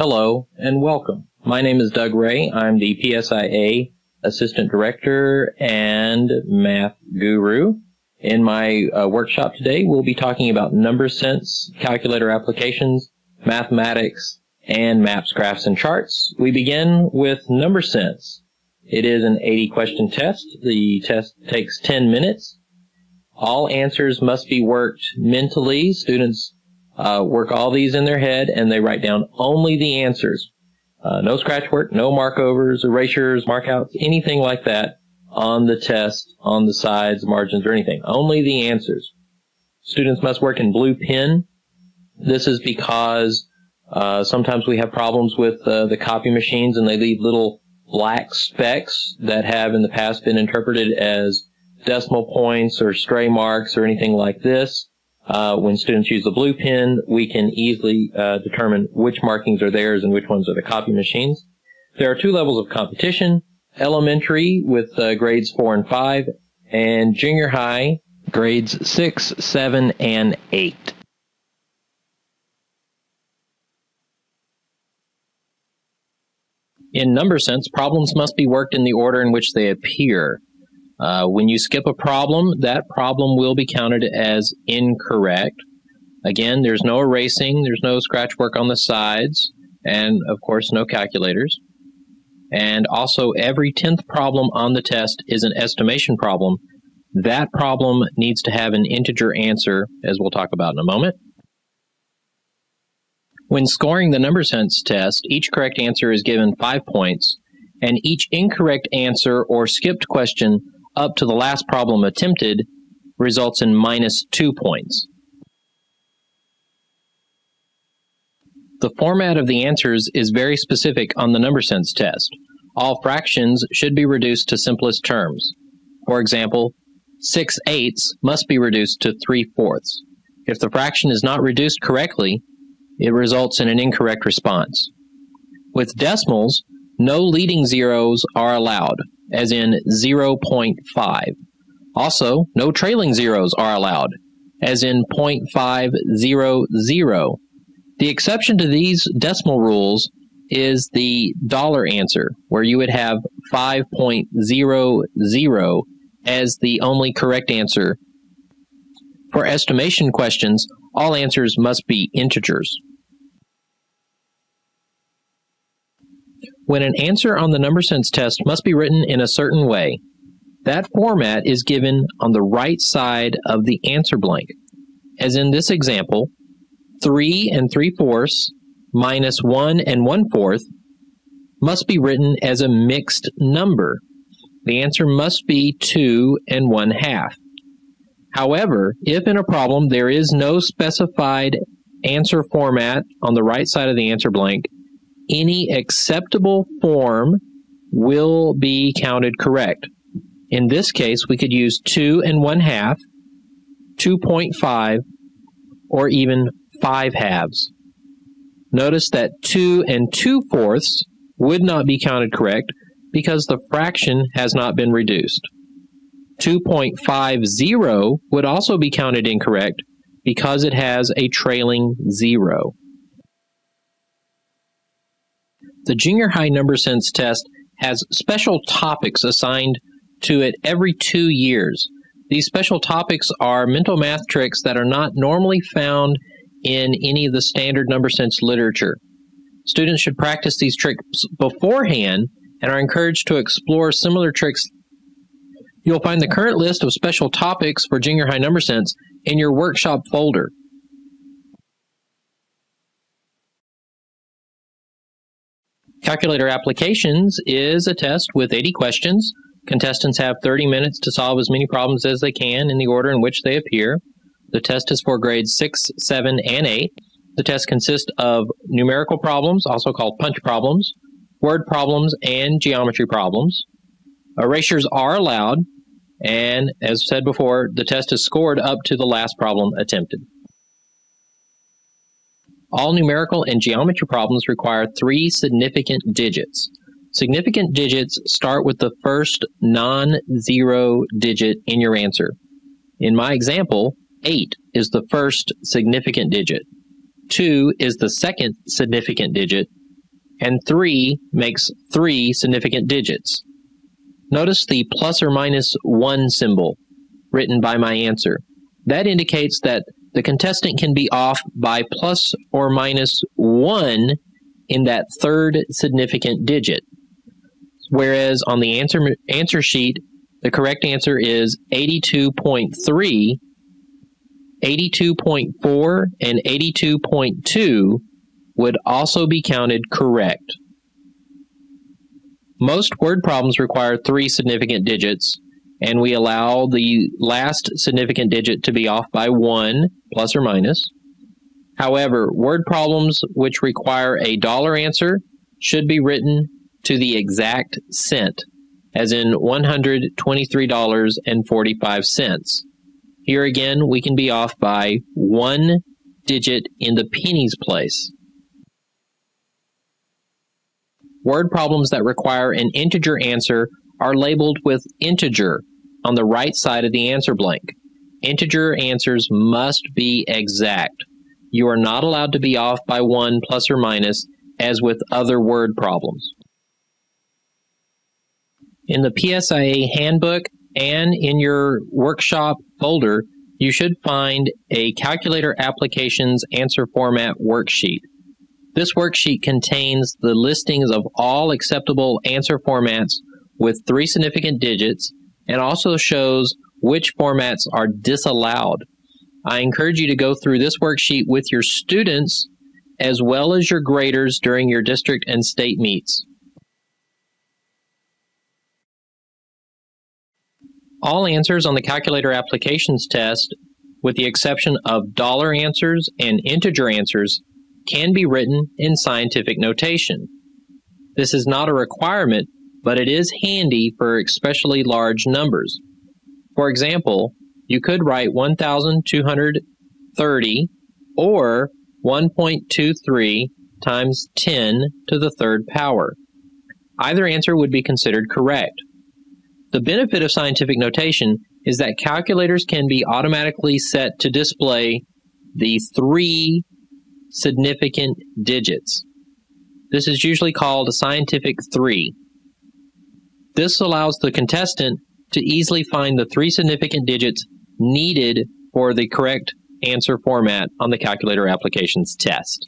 Hello and welcome. My name is Doug Ray. I'm the PSIA Assistant Director and Math Guru. In my workshop today, we'll be talking about number sense, calculator applications, mathematics, and maps, graphs, and charts. We begin with number sense. It is an 80-question test. The test takes 10 minutes. All answers must be worked mentally. Students work all these in their head, and they write down only the answers. No scratch work, no markovers, erasures, markouts, anything like that on the test, on the sides, margins, or anything. Only the answers. Students must work in blue pen. This is because sometimes we have problems with the copy machines, and they leave little black specks that have in the past been interpreted as decimal points or stray marks or anything like this. When students use the blue pen, we can easily determine which markings are theirs and which ones are the copy machines. There are two levels of competition: elementary with grades 4 and 5, and junior high grades 6, 7, and 8. In number sense, problems must be worked in the order in which they appear. When you skip a problem, that problem will be counted as incorrect. Again, there's no erasing, there's no scratch work on the sides, and of course no calculators. And also every 10th problem on the test is an estimation problem. That problem needs to have an integer answer, as we'll talk about in a moment. When scoring the number sense test, each correct answer is given 5 points, and each incorrect answer or skipped question up to the last problem attempted results in -2 points. The format of the answers is very specific on the number sense test. All fractions should be reduced to simplest terms. For example, 6/8 must be reduced to 3/4. If the fraction is not reduced correctly, it results in an incorrect response. With decimals, no leading zeros are allowed, as in 0.5. Also, no trailing zeros are allowed, as in 0.500. The exception to these decimal rules is the dollar answer, where you would have 5.00 as the only correct answer. For estimation questions, all answers must be integers. When an answer on the number sense test must be written in a certain way, that format is given on the right side of the answer blank. As in this example, 3 3/4 minus 1 1/4 must be written as a mixed number. The answer must be 2 1/2. However, if in a problem there is no specified answer format on the right side of the answer blank, any acceptable form will be counted correct. In this case, we could use 2 1/2, 2.5, or even 5/2. Notice that 2 2/4 would not be counted correct because the fraction has not been reduced. 2.50 would also be counted incorrect because it has a trailing zero. The junior high number sense test has special topics assigned to it every 2 years. These special topics are mental math tricks that are not normally found in any of the standard number sense literature. Students should practice these tricks beforehand and are encouraged to explore similar tricks. You'll find the current list of special topics for junior high number sense in your workshop folder. Calculator applications is a test with 80 questions. Contestants have 30 minutes to solve as many problems as they can in the order in which they appear. The test is for grades 6, 7, and 8. The test consists of numerical problems, also called punch problems, word problems, and geometry problems. Erasures are allowed, and as said before, the test is scored up to the last problem attempted. All numerical and geometry problems require 3 significant digits. Significant digits start with the first non-zero digit in your answer. In my example, 8 is the first significant digit. 2 is the second significant digit, and 3 makes 3 significant digits. Notice the plus or minus 1 symbol written by my answer. That indicates that the contestant can be off by plus or minus 1 in that third significant digit. Whereas on the answer sheet, the correct answer is 82.3, 82.4, and 82.2 would also be counted correct. Most word problems require 3 significant digits, and we allow the last significant digit to be off by 1, plus or minus. However, word problems which require a dollar answer should be written to the exact cent, as in $123.45. Here again, we can be off by 1 digit in the pennies place. Word problems that require an integer answer are labeled with integer on the right side of the answer blank. Integer answers must be exact. You are not allowed to be off by 1 plus or minus as with other word problems. In the PSIA handbook and in your workshop folder, you should find a calculator applications answer format worksheet. This worksheet contains the listings of all acceptable answer formats with 3 significant digits and also shows which formats are disallowed. I encourage you to go through this worksheet with your students as well as your graders during your district and state meets. All answers on the calculator applications test, with the exception of dollar answers and integer answers, can be written in scientific notation. This is not a requirement, but it is handy for especially large numbers. For example, you could write 1,230 or 1.23 times 10 to the third power. Either answer would be considered correct. The benefit of scientific notation is that calculators can be automatically set to display the 3 significant digits. This is usually called a scientific 3. This allows the contestant to easily find the 3 significant digits needed for the correct answer format on the calculator applications test.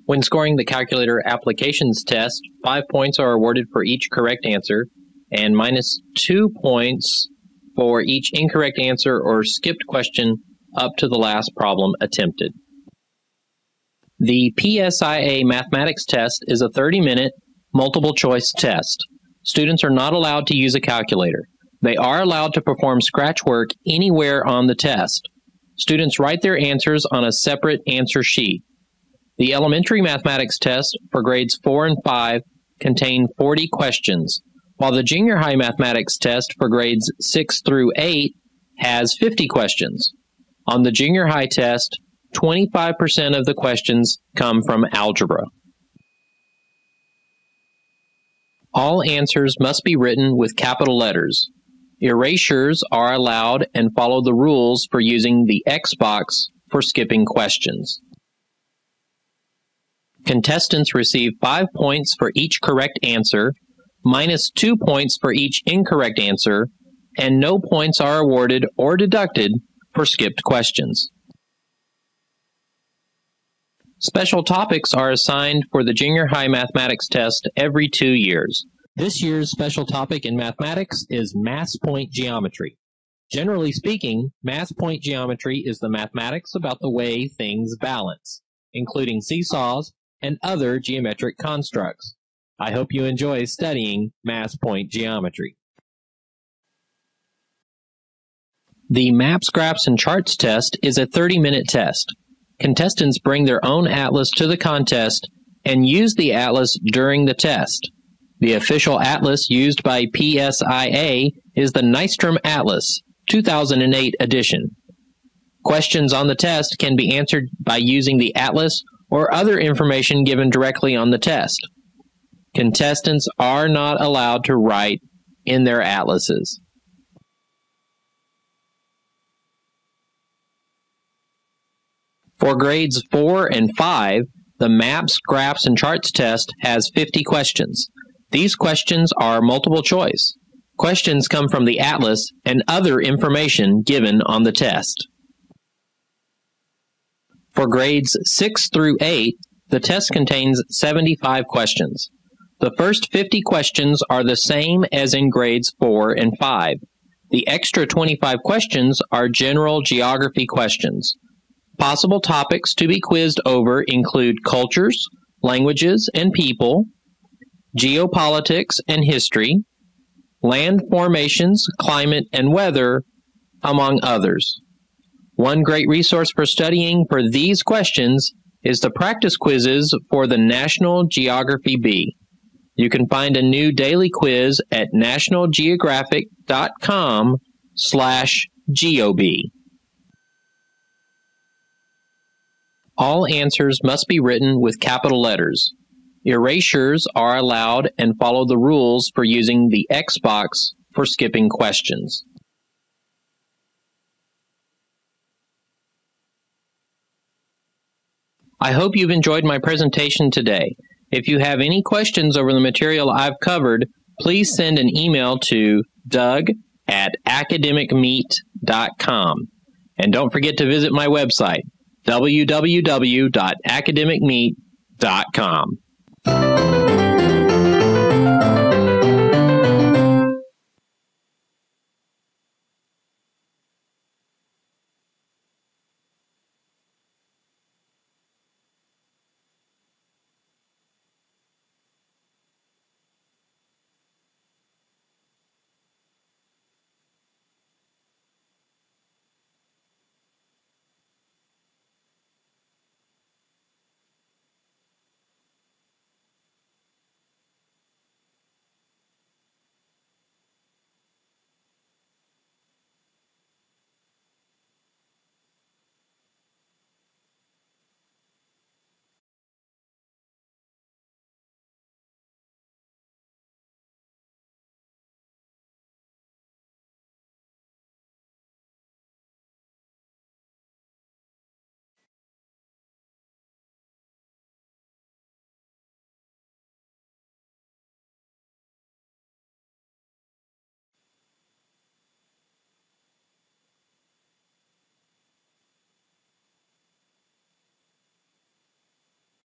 When scoring the calculator applications test, 5 points are awarded for each correct answer and minus 2 points for each incorrect answer or skipped question up to the last problem attempted. The PSIA mathematics test is a 30-minute multiple choice test. Students are not allowed to use a calculator. They are allowed to perform scratch work anywhere on the test. Students write their answers on a separate answer sheet. The elementary mathematics test for grades 4 and 5 contain 40 questions, while the junior high mathematics test for grades 6 through 8 has 50 questions. On the junior high test, 25% of the questions come from algebra. All answers must be written with capital letters. Erasures are allowed and follow the rules for using the X box for skipping questions. Contestants receive 5 points for each correct answer, minus 2 points for each incorrect answer, and no points are awarded or deducted for skipped questions. Special topics are assigned for the junior high mathematics test every 2 years. This year's special topic in mathematics is mass point geometry. Generally speaking, mass point geometry is the mathematics about the way things balance, including seesaws and other geometric constructs. I hope you enjoy studying mass point geometry. The Maps, Graphs, and Charts test is a 30-minute test. Contestants bring their own atlas to the contest and use the atlas during the test. The official atlas used by PSIA is the Nystrom Atlas, 2008 edition. Questions on the test can be answered by using the atlas or other information given directly on the test. Contestants are not allowed to write in their atlases. For grades 4 and 5, The Maps, Graphs, and Charts test has 50 questions. These questions are multiple choice. Questions come from the atlas and other information given on the test. For grades 6 through 8, the test contains 75 questions. The first 50 questions are the same as in grades 4 and 5. The extra 25 questions are general geography questions. Possible topics to be quizzed over include cultures, languages and people, geopolitics and history, land formations, climate and weather, among others. One great resource for studying for these questions is the practice quizzes for the National Geography Bee. You can find a new daily quiz at nationalgeographic.com/GeoB. All answers must be written with capital letters. Erasures are allowed and follow the rules for using the X box for skipping questions. I hope you've enjoyed my presentation today. If you have any questions over the material I've covered, please send an email to doug@academicmeet.com. And don't forget to visit my website, www.academicmeet.com.